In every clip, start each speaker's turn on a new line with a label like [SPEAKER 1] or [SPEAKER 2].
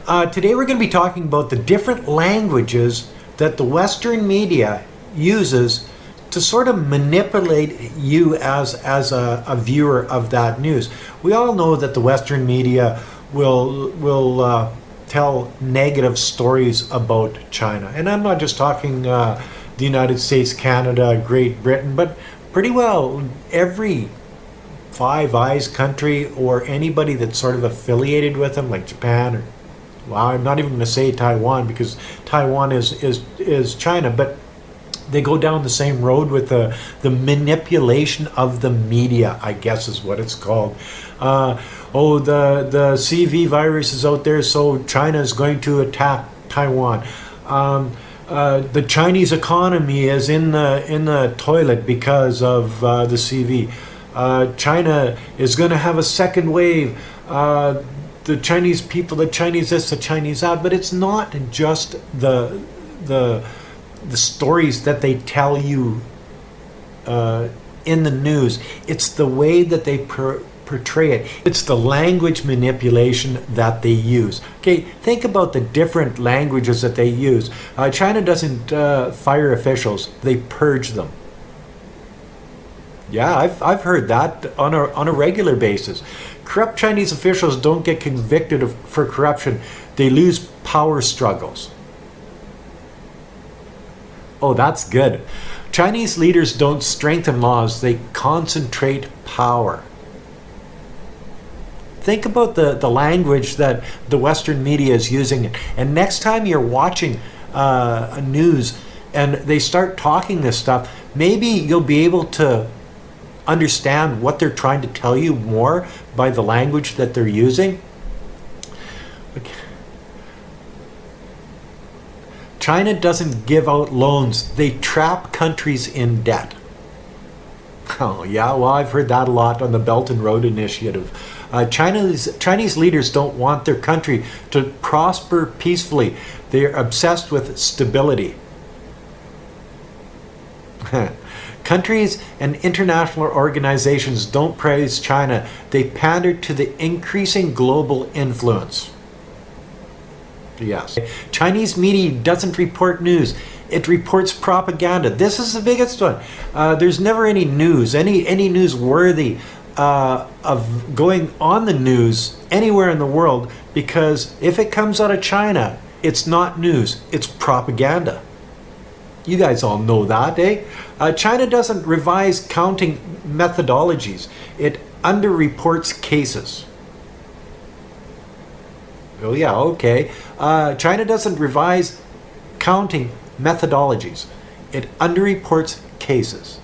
[SPEAKER 1] Today we're going to be talking about the different languages that the Western media uses to sort of manipulate you as a viewer of that news. We all know that the Western media will tell negative stories about China. And I'm not just talking the United States, Canada, Great Britain, but pretty well every Five Eyes country or anybody that's sort of affiliated with them, like Japan or, well, I'm not even going to say Taiwan because Taiwan is China, but they go down the same road with the manipulation of the media, I guess is what it's called. The CV virus is out there, so China is going to attack Taiwan. The Chinese economy is in the toilet because of the CV. China is going to have a second wave. The Chinese people, the Chinese this, the Chinese that, but it's not just the stories that they tell you in the news. It's the way that they portray it. It's the language manipulation that they use. Okay, think about the different languages that they use. China doesn't fire officials; they purge them. Yeah, I've heard that on a regular basis. Corrupt Chinese officials don't get convicted for corruption; they lose power struggles. Oh, that's good. Chinese leaders don't strengthen laws, they concentrate power. Think about the language that the Western media is using. And next time you're watching a news and they start talking this stuff, maybe you'll be able to understand what they're trying to tell you more by the language that they're using. Okay. China doesn't give out loans, they trap countries in debt. Oh yeah, well, I've heard that a lot on the Belt and Road Initiative. Chinese leaders don't want their country to prosper peacefully. They're obsessed with stability. Countries and international organizations don't praise China. They pander to the increasing global influence. Yes. Chinese media doesn't report news. It reports propaganda. This is the biggest one. There's never any news, any news worthy of going on the news anywhere in the world, because if it comes out of China, it's not news, it's propaganda. You guys all know that, eh? China doesn't revise counting methodologies. It underreports cases. Oh yeah, okay. China doesn't revise counting methodologies. It underreports cases.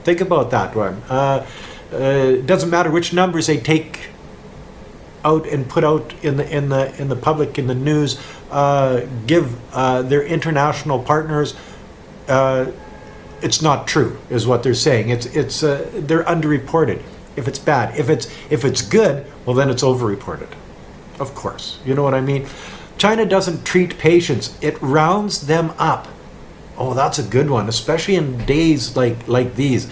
[SPEAKER 1] Think about that one. It doesn't matter which numbers they take out and put out in the public, in the news. Give their international partners. It's not true, is what they're saying. They're underreported. If it's bad, if it's good, well then it's overreported. Of course, you know what I mean. China doesn't treat patients; it rounds them up. Oh, that's a good one, especially in days like these.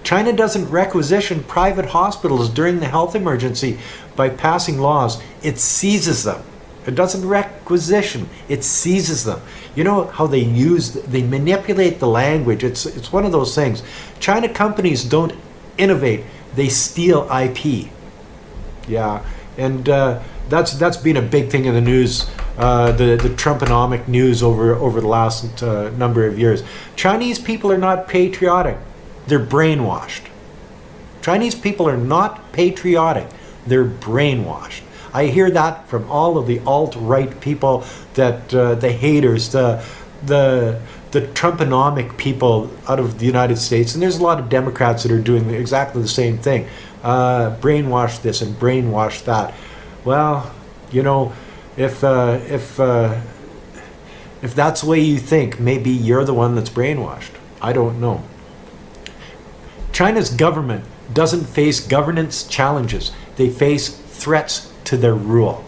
[SPEAKER 1] China doesn't requisition private hospitals during the health emergency by passing laws. It seizes them. It doesn't requisition, it seizes them. You know how they manipulate the language. It's one of those things. China companies don't innovate, they steal IP. Yeah, and that's been a big thing in the news, the Trumponomic news over the last number of years. Chinese people are not patriotic, they're brainwashed. Chinese people are not patriotic, they're brainwashed. I hear that from all of the alt-right people, that the haters, the Trumponomic people out of the United States, and there's a lot of Democrats that are doing exactly the same thing. Brainwash this and brainwash that. Well, you know, if that's the way you think, maybe you're the one that's brainwashed. I don't know. China's government doesn't face governance challenges. They face threats to their rule.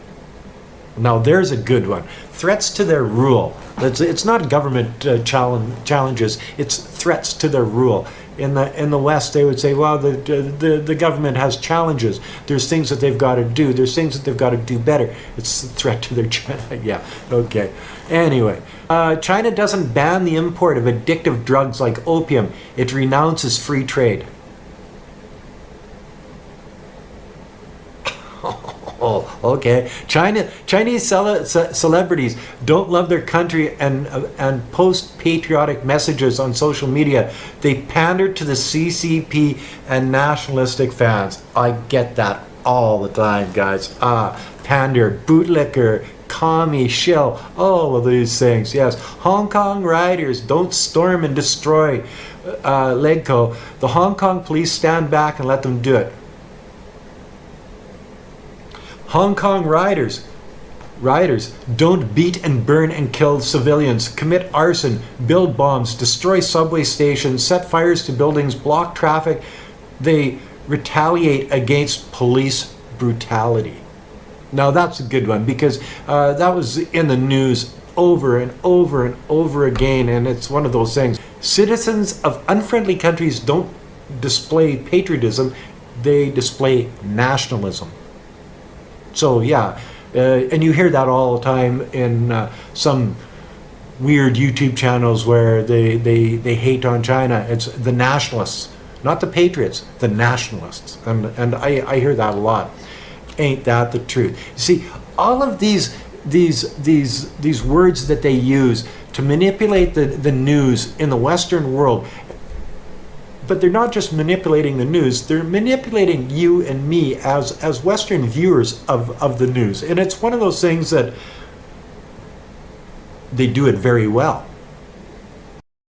[SPEAKER 1] Now there's a good one. Threats to their rule. It's not government challenges, it's threats to their rule. in the West, they would say, well, the government has challenges. There's things that they've got to do. There's things that they've got to do better. It's a threat to their yeah, okay. Anyway, China doesn't ban the import of addictive drugs like opium. It renounces free trade. Oh, okay. Chinese celebrities don't love their country and post patriotic messages on social media. They pander to the CCP and nationalistic fans. I get that all the time, guys. Pander, bootlicker, commie, shill, all of these things. Yes. Hong Kong rioters don't storm and destroy Legco. The Hong Kong police stand back and let them do it. Hong Kong rioters don't beat and burn and kill civilians, commit arson, build bombs, destroy subway stations, set fires to buildings, block traffic. They retaliate against police brutality. Now that's a good one, because that was in the news over and over and over again, and it's one of those things. Citizens of unfriendly countries don't display patriotism, they display nationalism. So yeah, and you hear that all the time in some weird YouTube channels where they hate on China. It's the nationalists, not the patriots, the nationalists, and I hear that a lot. Ain't that the truth? You see, all of these words that they use to manipulate the news in the Western world. But they're not just manipulating the news, they're manipulating you and me as Western viewers of the news. And it's one of those things that they do it very well.